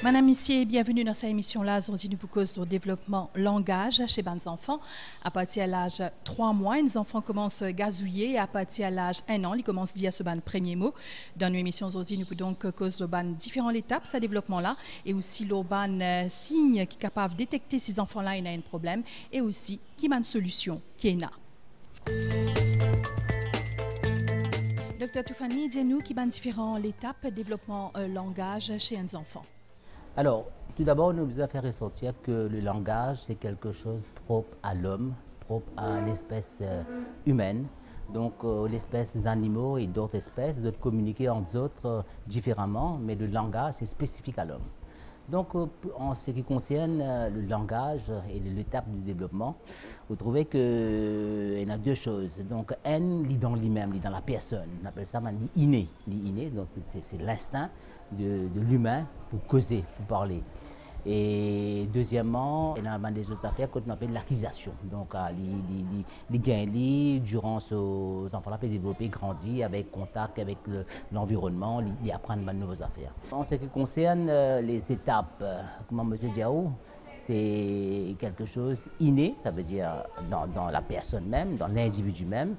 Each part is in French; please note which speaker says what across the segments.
Speaker 1: Madame, Messieurs, bienvenue dans cette émission-là. Aujourd'hui, nous cause le développement langage chez les enfants. À partir de l'âge 3 mois, les enfants commencent à gazouiller. À partir de l'âge 1 an, ils commencent à dire ce premier mot. Dans nos émissions aujourd'hui, nous pouvons donc cause le différentes étapes, ce développement-là, et aussi le signe qui est capable de détecter si ces enfants-là ont un problème, et aussi qui a une solution qui est là. Docteur Toufani, dis-nous qui sont différentes étapes de développement langage chez un enfant.
Speaker 2: Alors, tout d'abord, nous devons faire ressortir que le langage, c'est quelque chose propre à l'homme, propre à l'espèce humaine. Donc, l'espèce des animaux et d'autres espèces doivent communiquer entre eux différemment, mais le langage, c'est spécifique à l'homme. Donc, en ce qui concerne le langage et l'étape du développement, vous trouvez qu'il y a deux choses. Donc, N lit dans lui-même, lit dans la personne. On appelle ça l'inné. L'inné, donc c'est l'instinct de l'humain pour causer, pour parler. Et deuxièmement, il y a des autres affaires qu'on appelle l'acquisition. Donc, les gains, durant ces enfants-là, peuvent développer, grandir avec contact avec l'environnement, ils apprennent de nouvelles affaires. En ce qui concerne les étapes, comme M. Diaou, c'est quelque chose inné, ça veut dire dans la personne même, dans l'individu même.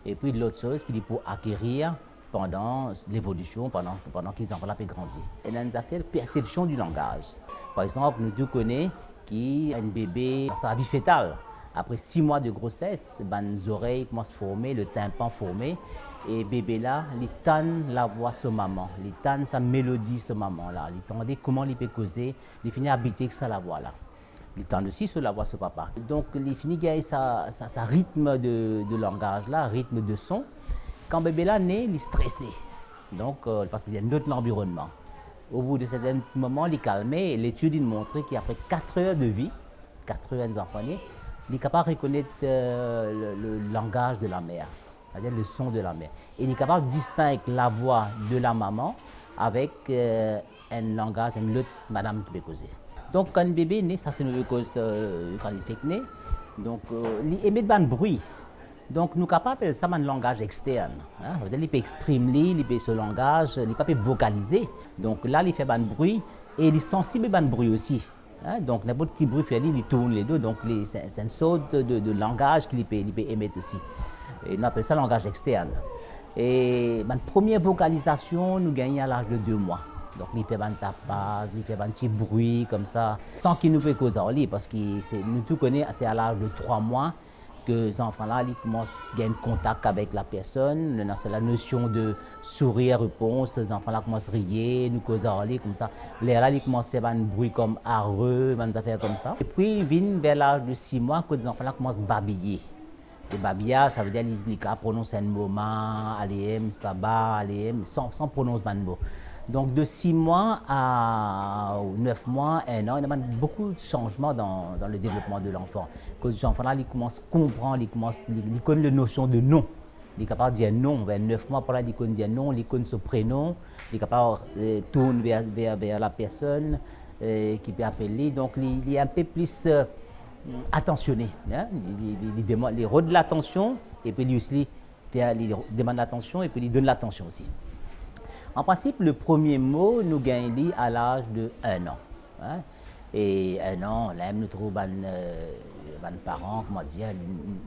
Speaker 2: Et puis l'autre chose qu'il faut acquérir pendant l'évolution, pendant qu'ils enfants peuvent grandir. Il y a une affaire de perception du langage. Par exemple, nous tous connaissons qu'il y a un bébé dans sa vie fétale. Après 6 mois de grossesse, les oreilles commencent à former, le tympan formé. Et bébé là, il tend la voix de maman, il tend sa mélodie de maman là, il tend comment il peut causer, il finit habiter avec ça la voix là. Il tend aussi sur la voix de papa. Donc il finit gagner sa rythme de langage là, rythme de son. Quand bébé là naît, il est stressé. Donc parce qu'il y a un autre environnement. Au bout de certain moment, il est calmé. L'étude montre qu'après 4 heures de vie, 4 heures d'enfant né, il est capable de reconnaître le langage de la mère, c'est-à-dire le son de la mère. Et il est capable de distinguer la voix de la maman avec un langage, une autre madame qui peut causer. Donc quand un bébé naît, ça c'est une cause quand il fait naître, donc il émet de bruit. Donc, nous sommes capables de faire un langage externe. Hein? Il peut exprimer, il peut ce langage, il peut vocaliser. Donc là, il fait un bruit et il est sensible à un bruit aussi. Hein? Donc, n'importe quel bruit fait, il tourne les deux. Donc, c'est une sorte de langage qu'il peut émettre aussi. Et on appelle ça langage externe. Et la première vocalisation, nous gagnons à l'âge de 2 mois. Donc, il fait un tapage, il fait un petit bruit comme ça, sans qu'il nous fait causer en lit, parce que nous tout connaissons, c'est à l'âge de 3 mois. Que ces enfants-là, ils commencent à gagner contact avec la personne, c'est la notion de sourire, réponse, ces enfants-là commencent à rire, nous causent en lit comme ça. Là, ils commencent à faire un bruit comme areux, des affaires comme ça. Et puis, ils viennent vers l'âge de 6 mois que les enfants-là commencent à babiller. Et babiller, ça veut dire qu'ils prononcent un mot, aléem, baba, aléem, sans prononcer un mot. Donc de 6 mois à 9 mois, 1 an, il y a beaucoup de changements dans le développement de l'enfant. Quand les enfants-là, ils commencent à comprendre, ils connaissent la notion de nom. Ils sont capables de dire non. Vers 9 mois, ils connaissent dire non, ils connaissent son prénom, ils sont capables de tourner vers la personne qui peut appeler. Donc il est un peu plus attentionné. Hein? Il rôde l'attention et puis lui aussi, il demande l'attention et puis il donne l'attention aussi. En principe, le premier mot, nous gagnons à l'âge de 1 an. Hein? Et 1 an, là, nous trouvons les parents, comment dire,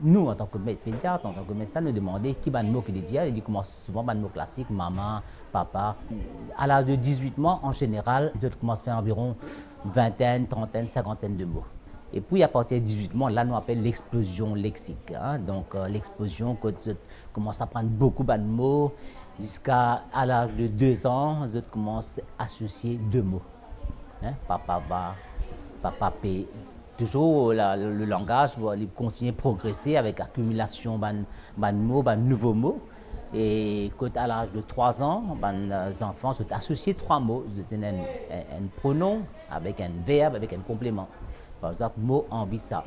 Speaker 2: nous, en tant que pédiatre, en tant que médecin, nous demandons qui est le mot qu'il dit. Il commence souvent par le mot classique, maman, papa. À l'âge de 18 mois, en général, je commence à faire environ vingtaine, trentaine, cinquantaine de mots. Et puis, à partir de 18 mois, là, nous appelons l'explosion lexique. Hein? Donc, l'explosion, quand je commence à prendre beaucoup de mots, jusqu'à l'âge de 2 ans, je commence à associer 2 mots. Hein? Papa va, papa paie. Toujours le langage va continuer à progresser avec l'accumulation de mots, de nouveaux mots. Et quand à l'âge de 3 ans, les enfants sont associés 3 mots. Un pronom avec un verbe, avec un complément. Par exemple, mot ambissa.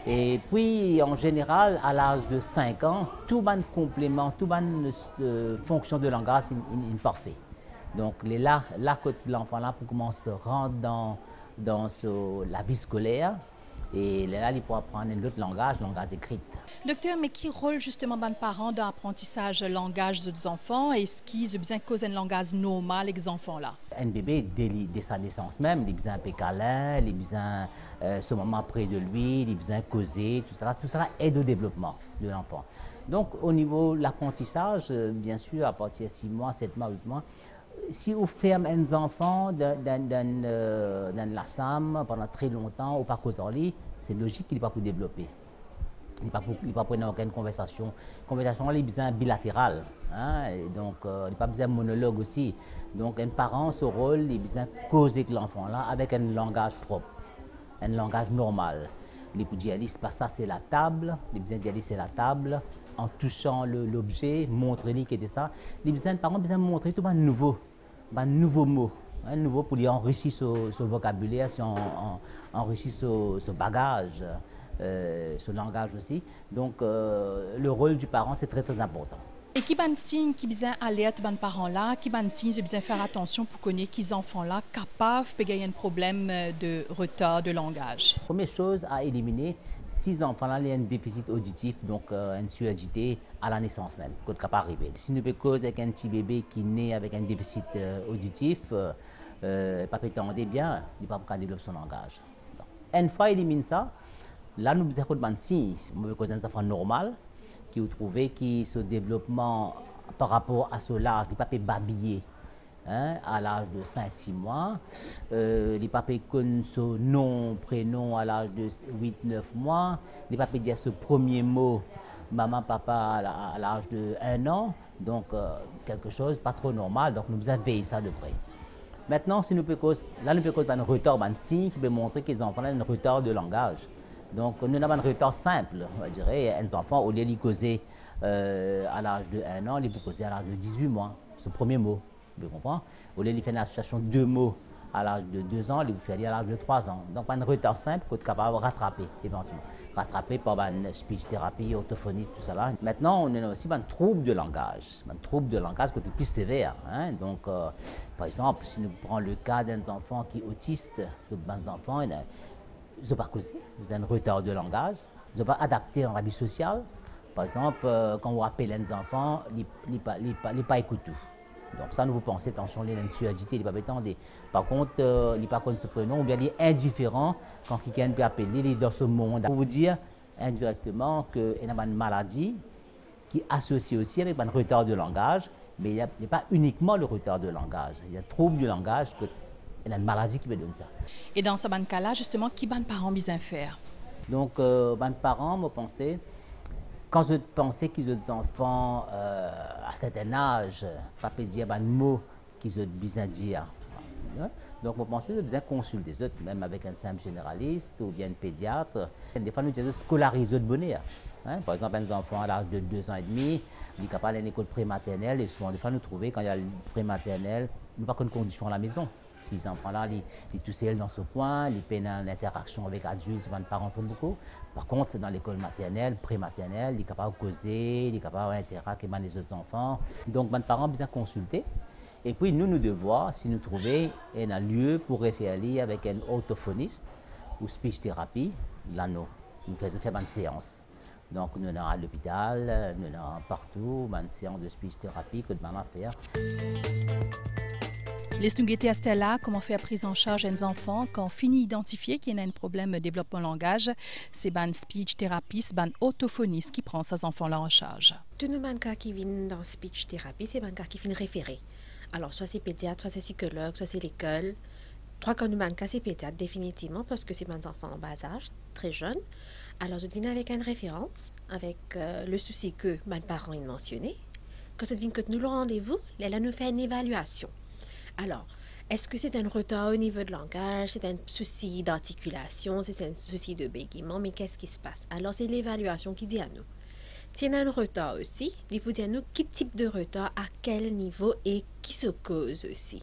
Speaker 2: Et puis, en général, à l'âge de 5 ans, tout ban complément, tout ban fonction de langage est parfait. Donc, là que l'enfant là commence à rentrer dans la vie scolaire, et là, il pourra apprendre un autre langage écrit.
Speaker 1: Docteur, mais qui rôle justement les parents dans l'apprentissage langage des enfants? Est-ce qu'ils ont besoin de causer un langage normal avec les enfants là?
Speaker 2: Un bébé, dès sa naissance même, il a besoin d'un câlin, il a besoin ce moment près de lui, il a besoin de causer, tout ça aide au développement de l'enfant. Donc au niveau de l'apprentissage, bien sûr, à partir de 6 mois, 7 mois, 8 mois, si on ferme un enfant dans la SAM pendant très longtemps ou pas cause en lit, c'est logique qu'il n'est pas pour développer. Il n'est pas pour aucune conversation. Conversation, il a besoin bilatérale. Hein, et donc, il n'a pas besoin de monologue aussi. Donc, un parent, son rôle, il a besoin de causer avec l'enfant là avec un langage propre, un langage normal. Il peut dire, c'est pas ça, c'est la table. Il a besoin de dire, c'est la table. En touchant l'objet, montrer que c'est ça. Les parents ont besoin de montrer tout un nouveau mot. Un nouveau pour lui enrichir son vocabulaire, enrichir son bagage. Ce langage aussi. Donc, le rôle du parent, c'est très, très important.
Speaker 1: Et qui ban signe qui besoin alerte ban parents là, qui ban signe besoin faire attention pour connaître qu'ils enfants là capables de gagner un problème de retard de langage.
Speaker 2: Première chose à éliminer, si enfants là ont un déficit auditif, donc un surdité à la naissance même, quand ça peut arriver. Si nous peut cause avec un petit bébé qui naît avec un déficit auditif, pas prétendez bien, il ne va pas développer son langage. Donc, une fois élimine ça. Là, nous avons des signes, des enfants normaux, qui ont trouvé que ce développement par rapport à ce l'âge, les papiers babiller hein, à l'âge de 5-6 mois, les papiers connaissent son nom, prénom à l'âge de 8-9 mois, les papiers dire ce premier mot, maman, papa à l'âge de 1 an, donc quelque chose pas trop normal, donc nous avons veillé ça de près. Maintenant, si nous pouvons un retard, un signe qui peut montrer que les enfants ont un retard de langage. Donc, nous avons un retard simple, on dirait. Un enfant, au lieu de causer à l'âge de 1 an, il peut causer à l'âge de 18 mois, ce premier mot. Vous comprenez? Au lieu de faire une association de 2 mots à l'âge de 2 ans, il peut faire à l'âge de 3 ans. Donc, un retard simple qu'on est capable de rattraper éventuellement. Rattraper par une speech thérapie, orthophonie, tout ça là. Maintenant, on a aussi un trouble de langage. Un trouble de langage qui est plus sévère. Hein? Donc, par exemple, si nous prenons le cas d'un enfant qui est autiste, des enfants, ils n'ont pas causé, ils ont un retard de langage, ils n'ont pas adapté en la vie sociale. Par exemple, quand on appelle les enfants, ils ne pas écoutent tout. Donc ça, nous vous pensez, attention, les surdité, les pas attendez. Par contre, les pas connaissent ce prénom, ou bien les indifférents, quand quelqu'un peut appeler, il est dans ce monde. Pour vous dire indirectement qu'il y a une maladie qui est associée aussi avec un retard de langage, mais il n'y a pas uniquement le retard de langage. Il y a un trouble du langage, il y a une maladie qui peut donner ça.
Speaker 1: Et dans ce cas-là, justement, qui ban parents besoin faire?
Speaker 2: Donc, ban parents, moi, pensez, quand je pensais qu'ils ont des enfants à un certain âge, pas peut dire un mot qu'ils ont besoin de dire. Donc, je pensais qu'ils ont besoin de consulter les autres, même avec un simple généraliste ou bien un pédiatre. Des fois, nous disons scolariser de bonheur. Hein? Par exemple, un enfant à l'âge de 2 ans et demi, il est capable d'aller à l'école prématernelle et souvent, des fois, nous trouvons quand il y a le prématernelle, nous n'avons pas de conditions à la maison. Ces enfants-là, ils tout seuls dans ce coin, ils peinent en interaction avec adultes, ils ne pas rentrer beaucoup. Par contre, dans l'école maternelle, prématernelle, ils sont capables de causer, ils sont capables d'interagir avec les autres enfants. Donc, les parents ont besoin de consulter. Et puis, nous devons voir si nous trouvons un lieu pour référer avec un orthophoniste ou speech thérapie. Là, nous faisons faire une séance. Donc, nous sommes à l'hôpital, nous sommes partout, une séance de speech thérapie que nous allons faire.
Speaker 1: Les à Stella, comment faire prise en charge des enfants quand on finit d'identifier qu'il y a un problème de développement langage, c'est ban speech thérapeute, ban orthophoniste qui prend ces enfants-là en charge.
Speaker 3: Tous les cas qui viennent dans speech thérapie, c'est des cas qui viennent référer. Alors, soit c'est pédiatre, soit c'est psychologue, soit c'est l'école. 3 cas de cas, c'est pédiatre définitivement parce que c'est des enfants en bas âge, très jeunes. Alors, je viens avec une référence, avec le souci que mes parents ont mentionné. Quand je viens que nous le rendez-vous, là, nous fait une évaluation. Alors, est-ce que c'est un retard au niveau de langage, c'est un souci d'articulation, c'est un souci de bégaiement, mais qu'est-ce qui se passe? Alors, c'est l'évaluation qui dit à nous. S'il y a un retard aussi, il faut dire à nous quel type de retard, à quel niveau et qui se cause aussi.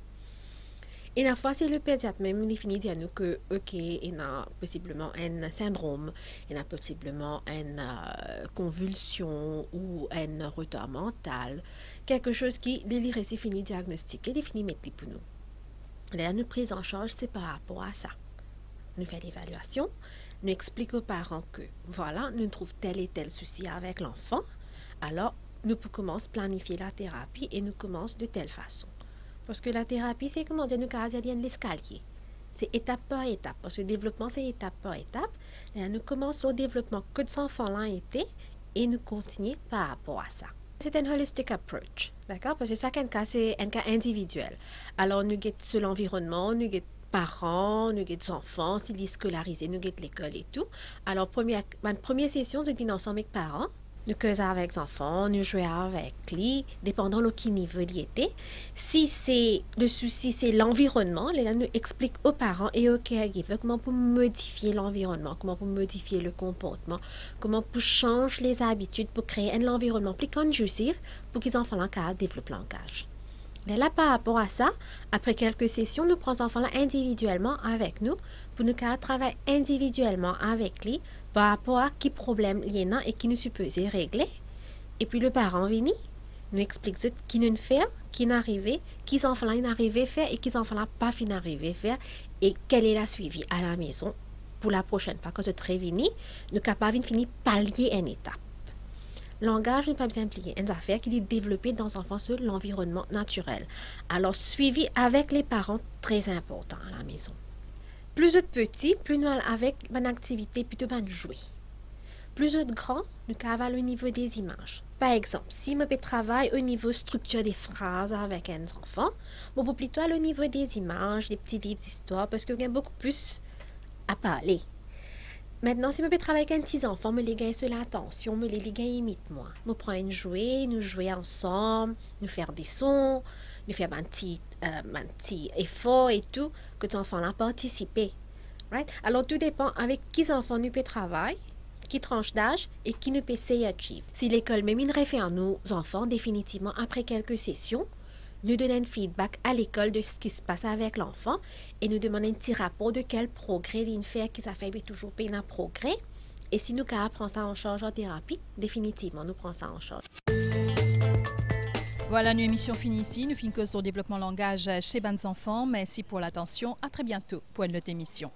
Speaker 3: Et la fois, c'est le pédiatre même qui finit à nous que, ok, il y a possiblement un syndrome, il y a possiblement une convulsion ou un retard mental, quelque chose qui, les récits finit diagnostiquer, il finit mettre pour nous. Là, notre prise en charge, c'est par rapport à ça. Nous faisons l'évaluation, nous expliquons aux parents que, voilà, nous trouvons tel et tel souci avec l'enfant, alors nous pouvons commencer à planifier la thérapie et nous commençons de telle façon. Parce que la thérapie, c'est comment dire, nous caractérisons l'escalier. C'est étape par étape. Parce que le développement, c'est étape par étape. Et nous commençons le développement que de enfant-là été et nous continuons par rapport à ça. C'est un holistic approach, d'accord? Parce que chaque cas, c'est un cas individuel. Alors, nous guettons sur l'environnement, nous guettons parents, nous guettons enfants, s'ils sont scolarisés, nous guettons l'école et tout. Alors, première session, je dis ensemble avec parents. Nous causons avec les enfants, nous jouons avec lui, dépendant de quel niveau il était. Si c'est le souci, c'est l'environnement, là, nous expliquons aux parents et aux caregivers comment pour modifier l'environnement, comment pour modifier le comportement, comment pour changer les habitudes pour créer un environnement plus conducive pour que les enfants développent le langage. Là, par rapport à ça, après quelques sessions, nous prenons les enfants individuellement avec nous pour nous travailler individuellement avec lui par rapport à quel problème il y en a et qui nous supposé régler. Et puis le parent vient, nous explique ce qu'il nous fait, qui n'arrivait, qui les enfants n'arrivaient à faire et qui les enfants pas fin d'arriver à faire et quelle est la suivi à la maison pour la prochaine fois. Quand je serai venu, nous sommes capables de finir pallier une étape. Langage n'est pas bien plié, une affaire qui est développée dans l'enfant sur l'environnement naturel. Alors, suivi avec les parents, très important à la maison. Plus de petits, plus nous avec une activité plutôt bien jouer. Plus de grands, nous avons au niveau des images. Par exemple, si je travaille au niveau structure des phrases avec un enfant, je peux plutôt au niveau des images, des petits livres d'histoire, parce qu'il y a beaucoup plus à parler. Maintenant, si je travaille avec un petit enfant, je les gagne sur l'attention, je les gagne imite-moi. Je prends une jouet, nous jouer ensemble, nous faire des sons, nous faire un petit effort et tout, que les enfants ont participé. Right? Alors, tout dépend avec qui enfants nous peut travailler, qui tranche d'âge et qui nous peut essayer d'agir. Si l'école même une réfère à nos enfants, définitivement, après quelques sessions, nous donnons un feedback à l'école de ce qui se passe avec l'enfant et nous demandons un petit rapport de quel progrès il fait, qui ça fait toujours pas un progrès. Et si nous prenons ça en charge en thérapie, définitivement, nous prenons ça en charge.
Speaker 1: Voilà, notre émission finie ici. Nous finissons sur le développement langage chez les enfants. Merci pour l'attention. À très bientôt pour une autre émission.